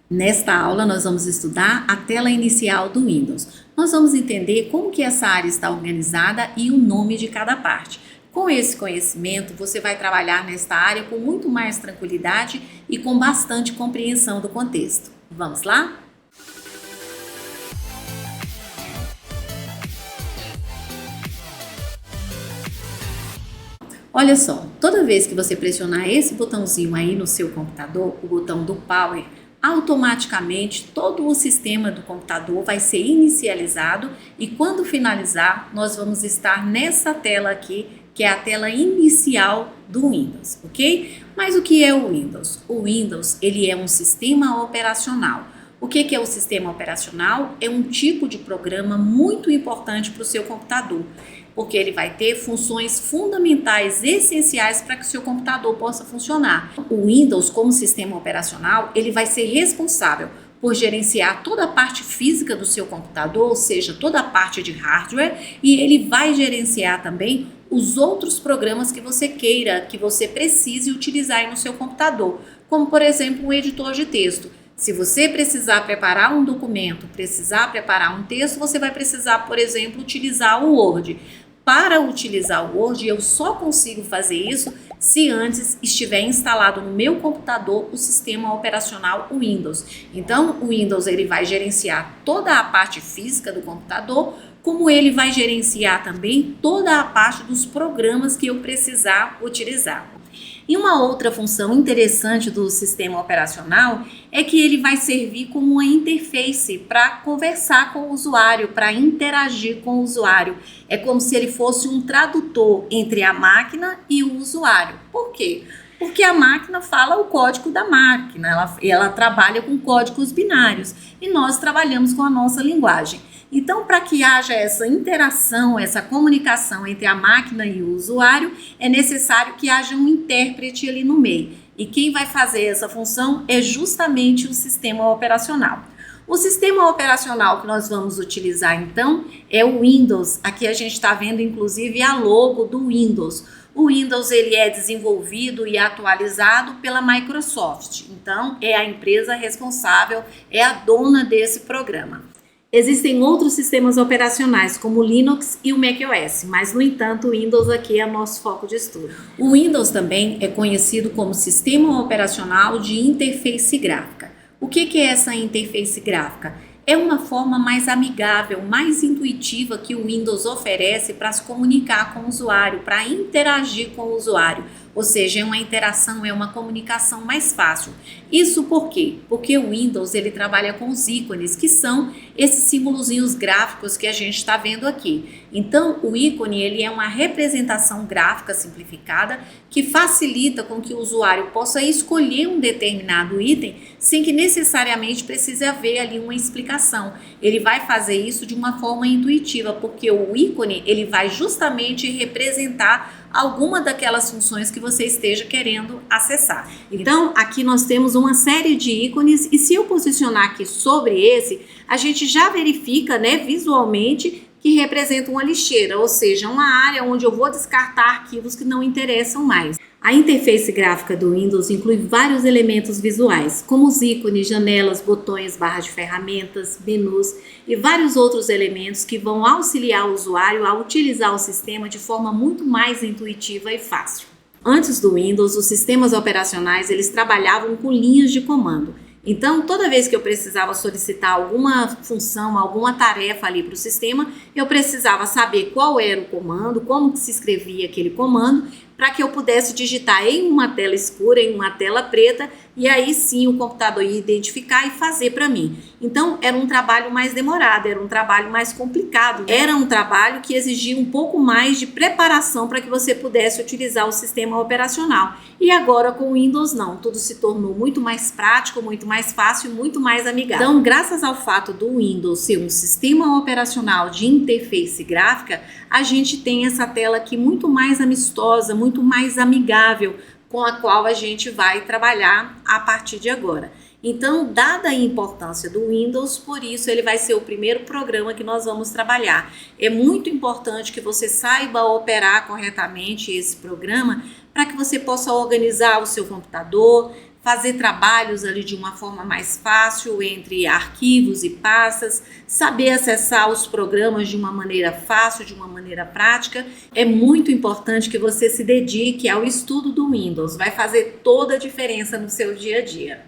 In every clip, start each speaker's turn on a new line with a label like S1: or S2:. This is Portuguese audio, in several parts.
S1: Nesta aula, nós vamos estudar a tela inicial do Windows. Nós vamos entender como que essa área está organizada e o nome de cada parte. Com esse conhecimento, você vai trabalhar nesta área com muito mais tranquilidade e com bastante compreensão do contexto. Vamos lá? Olha só, toda vez que você pressionar esse botãozinho aí no seu computador, o botão do Power, automaticamente todo o sistema do computador vai ser inicializado e quando finalizar, nós vamos estar nessa tela aqui, que é a tela inicial do Windows, ok? Mas o que é o Windows? O Windows, ele é um sistema operacional. O que é o sistema operacional? É um tipo de programa muito importante para o seu computador, porque ele vai ter funções fundamentais, essenciais para que o seu computador possa funcionar. O Windows, como sistema operacional, ele vai ser responsável por gerenciar toda a parte física do seu computador, ou seja, toda a parte de hardware, e ele vai gerenciar também os outros programas que você queira, que você precise utilizar aí no seu computador, como por exemplo um editor de texto. Se você precisar preparar um documento, precisar preparar um texto, você vai precisar, por exemplo, utilizar o Word. Para utilizar o Word, eu só consigo fazer isso se antes estiver instalado no meu computador o sistema operacional Windows. Então, o Windows ele vai gerenciar toda a parte física do computador, como ele vai gerenciar também toda a parte dos programas que eu precisar utilizar. E uma outra função interessante do sistema operacional é que ele vai servir como uma interface para conversar com o usuário, para interagir com o usuário. É como se ele fosse um tradutor entre a máquina e o usuário. Por quê? Porque a máquina fala o código da máquina, ela trabalha com códigos binários e nós trabalhamos com a nossa linguagem. Então, para que haja essa interação, essa comunicação entre a máquina e o usuário, é necessário que haja um intérprete ali no meio. E quem vai fazer essa função é justamente o sistema operacional. O sistema operacional que nós vamos utilizar, então, é o Windows. Aqui a gente está vendo, inclusive, a logo do Windows. O Windows ele é desenvolvido e atualizado pela Microsoft. Então, é a empresa responsável, é a dona desse programa. Existem outros sistemas operacionais, como o Linux e o macOS, mas, no entanto, o Windows aqui é nosso foco de estudo. O Windows também é conhecido como Sistema Operacional de Interface Gráfica. O que é essa interface gráfica? É uma forma mais amigável, mais intuitiva que o Windows oferece para se comunicar com o usuário, para interagir com o usuário. Ou seja, é uma interação, é uma comunicação mais fácil. Isso por quê? Porque o Windows ele trabalha com os ícones, que são esses símbolozinhos gráficos que a gente está vendo aqui. Então, o ícone ele é uma representação gráfica simplificada que facilita com que o usuário possa escolher um determinado item sem que necessariamente precise haver ali uma explicação. Ele vai fazer isso de uma forma intuitiva, porque o ícone ele vai justamente representar alguma daquelas funções que você esteja querendo acessar. Então, aqui nós temos uma série de ícones e se eu posicionar aqui sobre esse, a gente já verifica, né, visualmente que representa uma lixeira, ou seja, uma área onde eu vou descartar arquivos que não interessam mais. A interface gráfica do Windows inclui vários elementos visuais, como os ícones, janelas, botões, barras de ferramentas, menus e vários outros elementos que vão auxiliar o usuário a utilizar o sistema de forma muito mais intuitiva e fácil. Antes do Windows, os sistemas operacionais eles trabalhavam com linhas de comando. Então, toda vez que eu precisava solicitar alguma função, alguma tarefa ali para o sistema, eu precisava saber qual era o comando, como que se escrevia aquele comando, para que eu pudesse digitar em uma tela escura, em uma tela preta, e aí sim o computador ia identificar e fazer para mim. Então, era um trabalho mais demorado, era um trabalho mais complicado, era um trabalho que exigia um pouco mais de preparação para que você pudesse utilizar o sistema operacional. E agora com o Windows não, tudo se tornou muito mais prático, muito mais fácil e muito mais amigável. Então, graças ao fato do Windows ser um sistema operacional de interface gráfica, a gente tem essa tela aqui muito mais amistosa, muito mais amigável, com a qual a gente vai trabalhar a partir de agora. Então, dada a importância do Windows, por isso ele vai ser o primeiro programa que nós vamos trabalhar. É muito importante que você saiba operar corretamente esse programa para que você possa organizar o seu computador, fazer trabalhos ali de uma forma mais fácil entre arquivos e pastas, saber acessar os programas de uma maneira fácil, de uma maneira prática. É muito importante que você se dedique ao estudo do Windows, vai fazer toda a diferença no seu dia a dia.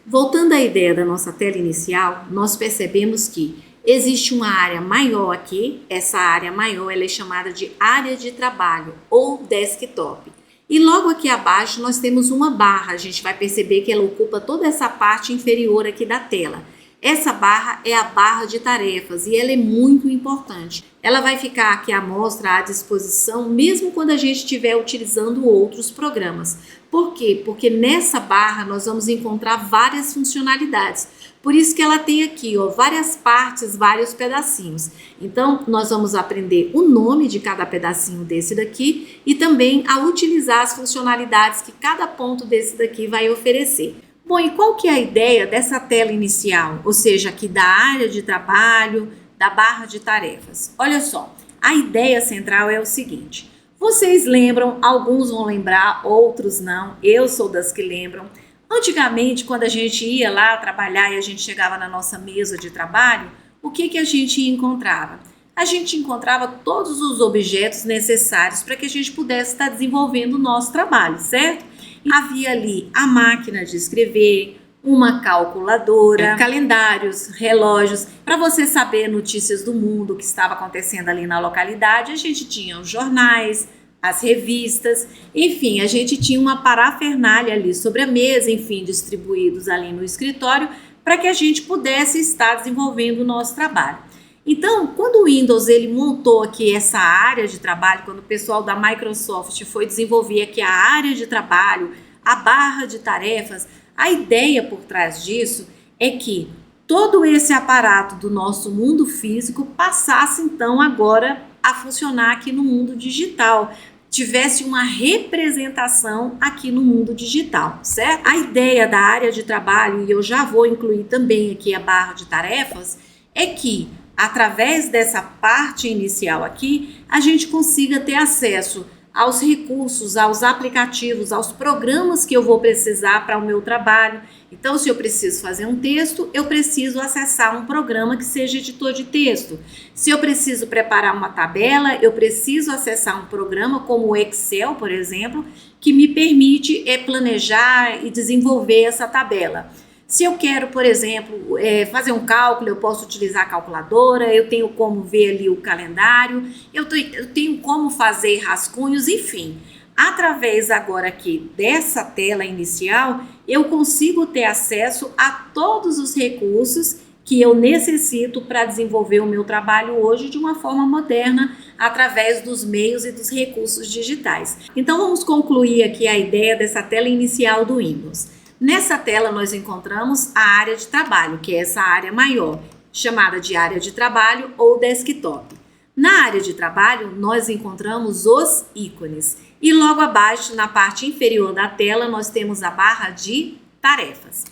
S1: Voltando à ideia da nossa tela inicial, nós percebemos que existe uma área maior aqui. Essa área maior ela é chamada de área de trabalho ou desktop. E logo aqui abaixo nós temos uma barra, a gente vai perceber que ela ocupa toda essa parte inferior aqui da tela. Essa barra é a barra de tarefas e ela é muito importante. Ela vai ficar aqui à mostra, à disposição, mesmo quando a gente estiver utilizando outros programas. Por quê? Porque nessa barra nós vamos encontrar várias funcionalidades. Por isso que ela tem aqui, ó, várias partes, vários pedacinhos. Então, nós vamos aprender o nome de cada pedacinho desse daqui e também a utilizar as funcionalidades que cada ponto desse daqui vai oferecer. Bom, e qual que é a ideia dessa tela inicial? Ou seja, aqui da área de trabalho, da barra de tarefas. Olha só, a ideia central é o seguinte. Vocês lembram, alguns vão lembrar, outros não. Eu sou das que lembram. Antigamente, quando a gente ia lá trabalhar e a gente chegava na nossa mesa de trabalho, o que a gente encontrava? A gente encontrava todos os objetos necessários para que a gente pudesse estar desenvolvendo o nosso trabalho, certo? Havia ali a máquina de escrever, uma calculadora, calendários, relógios. Para você saber notícias do mundo, o que estava acontecendo ali na localidade, a gente tinha os jornais, as revistas, enfim, a gente tinha uma parafernália ali sobre a mesa, enfim, distribuídos ali no escritório, para que a gente pudesse estar desenvolvendo o nosso trabalho. Então, quando o Windows ele montou aqui essa área de trabalho, quando o pessoal da Microsoft foi desenvolver aqui a área de trabalho, a barra de tarefas, a ideia por trás disso é que todo esse aparato do nosso mundo físico passasse então agora a funcionar aqui no mundo digital, tivesse uma representação aqui no mundo digital, certo? A ideia da área de trabalho, e eu já vou incluir também aqui a barra de tarefas, é que através dessa parte inicial aqui, a gente consiga ter acesso aos recursos, aos aplicativos, aos programas que eu vou precisar para o meu trabalho. Então, se eu preciso fazer um texto, eu preciso acessar um programa que seja editor de texto. Se eu preciso preparar uma tabela, eu preciso acessar um programa como o Excel, por exemplo, que me permite planejar e desenvolver essa tabela. Se eu quero, por exemplo, fazer um cálculo, eu posso utilizar a calculadora, eu tenho como ver ali o calendário, eu tenho como fazer rascunhos, enfim. Através agora aqui dessa tela inicial, eu consigo ter acesso a todos os recursos que eu necessito para desenvolver o meu trabalho hoje de uma forma moderna, através dos meios e dos recursos digitais. Então, vamos concluir aqui a ideia dessa tela inicial do Windows. Nessa tela nós encontramos a área de trabalho, que é essa área maior, chamada de área de trabalho ou desktop. Na área de trabalho nós encontramos os ícones e logo abaixo, na parte inferior da tela, nós temos a barra de tarefas.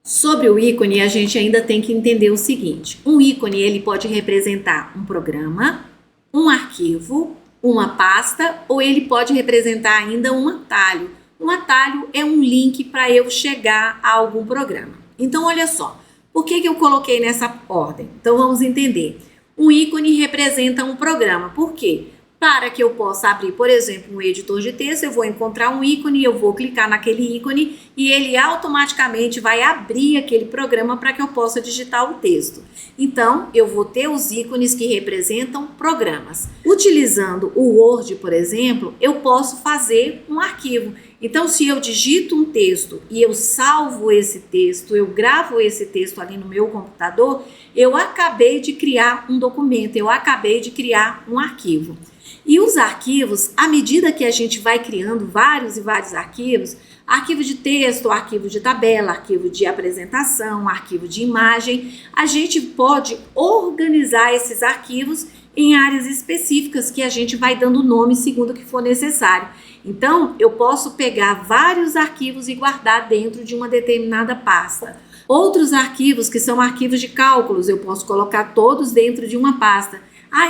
S1: Sobre o ícone a gente ainda tem que entender o seguinte, um ícone ele pode representar um programa, um arquivo, uma pasta ou ele pode representar ainda um atalho. Um atalho é um link para eu chegar a algum programa. Então, olha só, por que eu coloquei nessa ordem? Então, vamos entender. Um ícone representa um programa. Por quê? Para que eu possa abrir, por exemplo, um editor de texto, eu vou encontrar um ícone, eu vou clicar naquele ícone e ele automaticamente vai abrir aquele programa para que eu possa digitar o texto. Então, eu vou ter os ícones que representam programas. Utilizando o Word, por exemplo, eu posso fazer um arquivo. Então, se eu digito um texto e eu salvo esse texto, eu gravo esse texto ali no meu computador, eu acabei de criar um documento, eu acabei de criar um arquivo. E os arquivos, à medida que a gente vai criando vários e vários arquivos, arquivo de texto, arquivo de tabela, arquivo de apresentação, arquivo de imagem, a gente pode organizar esses arquivos em áreas específicas que a gente vai dando nome segundo o que for necessário. Então, eu posso pegar vários arquivos e guardar dentro de uma determinada pasta. Outros arquivos, que são arquivos de cálculos, eu posso colocar todos dentro de uma pasta.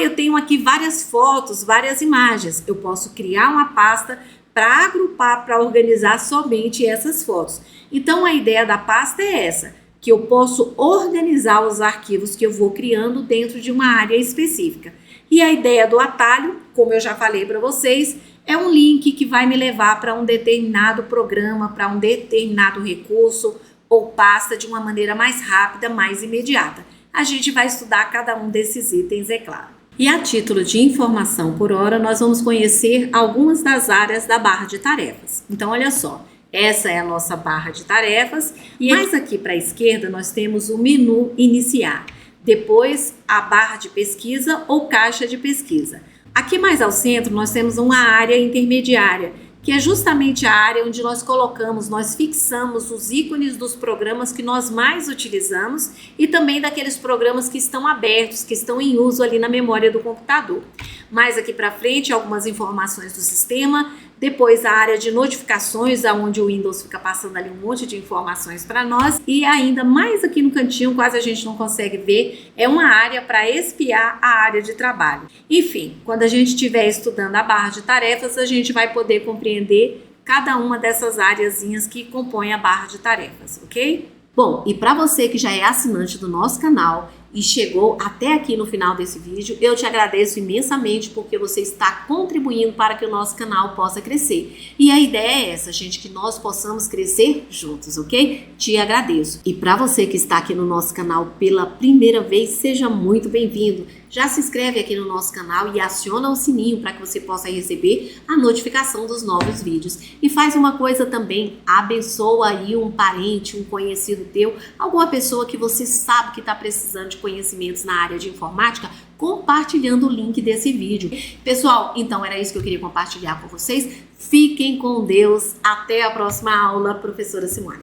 S1: Eu tenho aqui várias fotos, várias imagens. Eu posso criar uma pasta
S2: para agrupar, para organizar somente essas fotos. Então a ideia da pasta é essa, que eu posso organizar os arquivos que eu vou criando dentro de uma área específica. E a ideia do atalho, como eu já falei para vocês, é um link que vai me levar para um determinado programa, para um determinado recurso ou pasta de uma maneira mais rápida, mais imediata. A gente vai estudar cada um desses itens, é claro. E a título de informação por hora, nós vamos conhecer algumas das áreas da barra de tarefas. Então, olha só, essa é a nossa barra de tarefas e mais aqui para a esquerda nós temos o menu iniciar. Depois, a barra de pesquisa ou caixa de pesquisa. Aqui mais ao centro nós temos uma área intermediária, que é justamente a área onde nós colocamos, nós fixamos os ícones dos programas que nós mais utilizamos e também daqueles programas que estão abertos, que estão em uso ali na memória do computador. Mais aqui para frente, algumas informações do sistema, depois a área de notificações, onde o Windows fica passando ali um monte de informações para nós, e ainda mais aqui no cantinho, quase a gente não consegue ver, é uma área para espiar a área de trabalho. Enfim, quando a gente estiver estudando a barra de tarefas, a gente vai poder compreender cada uma dessas áreazinhas que compõem a barra de tarefas, ok? Bom, e para você que já é assinante do nosso canal e chegou até aqui no final desse vídeo, eu te agradeço imensamente porque você está contribuindo para que o nosso canal possa crescer. E a ideia é essa, gente, que nós possamos crescer juntos, ok? Te agradeço. E para você que está aqui no nosso canal pela primeira vez, seja muito bem-vindo. Já se inscreve aqui no nosso canal e aciona o sininho para que você possa receber a notificação dos novos vídeos. E faz uma coisa também, abençoa aí um parente, um conhecido teu, alguma pessoa que você sabe que está precisando de conhecimentos na área de informática, compartilhando o link desse vídeo. Pessoal, então era isso que eu queria compartilhar com vocês. Fiquem com Deus. Até a próxima aula, professora Simone.